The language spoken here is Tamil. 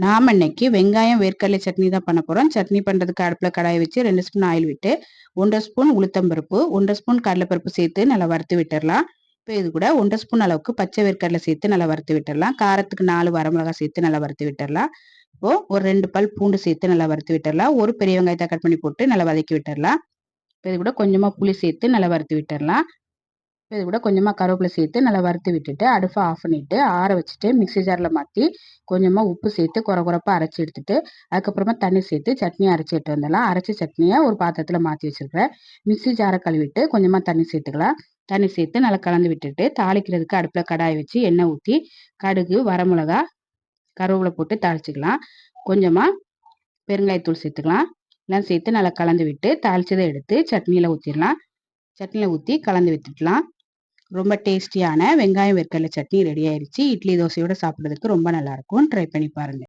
நாம இன்னைக்கு வெங்காயம் வேர்க்கடலை சட்னி தான் பண்ண போறோம். சட்னி பண்றதுக்கு அடுப்புல கடாயை வச்சு 2 ஸ்பூன் ஆயில் விட்டு 1 ஸ்பூன் உளுத்தம்பருப்பு 1 ஸ்பூன் கடலைப்பருப்பு சேர்த்து நல்லா வறுத்து விட்டுறலாம். இப்போ இது கூட 1 ஸ்பூன் அளவுக்கு பச்சை வேர்க்கடலை சேர்த்து நல்லா வறுத்து விட்டுறலாம். காரத்துக்கு 4 வரமிளகாய் சேர்த்து நல்லா வறுத்து விட்டுறலாம். இப்போ ஒரு 2 பல் பூண்டு சேர்த்து நல்லா வறுத்து விட்டுறலாம். ஒரு பெரிய வெங்காயத்தை கட் பண்ணி போட்டு நல்லா வதக்கி விட்டுறலாம். இப்போ இது கூட கொஞ்சமா புளி சேர்த்து நல்லா வறுத்து விட்டுறலாம். இது கூட கொஞ்சமாக கருவேப்பிலை சேர்த்து நல்லா வறுத்து விட்டுட்டு அடுப்பை ஆஃப் பண்ணிவிட்டு ஆற வச்சுட்டு மிக்ஸி ஜாரில் மாற்றி கொஞ்சமாக உப்பு சேர்த்து குறப்பாக அரைச்சி எடுத்துட்டு அதுக்கப்புறமா தண்ணி சேர்த்து சட்னி அரைச்சி எடுத்து வந்துடலாம். அரைச்சி சட்னியை ஒரு பாத்திரத்தில் மாற்றி வச்சுருக்கிறேன். மிக்ஸி ஜாரை கழுவிட்டு கொஞ்சமாக தண்ணி சேர்த்துக்கலாம். தண்ணி சேர்த்து நல்லா கலந்து விட்டுட்டு தாளிக்கிறதுக்கு அடுப்பில் கடாயை வச்சு எண்ணெய் ஊற்றி கடுகு வரமிளகா கருவேப்பிலை போட்டு தாளிச்சிக்கலாம். கொஞ்சமாக பெருங்காயத்தூள் சேர்த்துக்கலாம். எல்லாம் சேர்த்து நல்லா கலந்து விட்டு தாளிச்சதை எடுத்து சட்னியில் ஊற்றிடலாம். சட்னியில் ஊற்றி கலந்து விட்டுக்கலாம். ரொம்ப டேஸ்டியான வெங்காயம் வேர்க்கடலை சட்னி ரெடி ஆயிடுச்சு. இட்லி தோசையோட சாப்பிட்றதுக்கு ரொம்ப நல்லா இருக்கும். ட்ரை பண்ணி பாருங்க.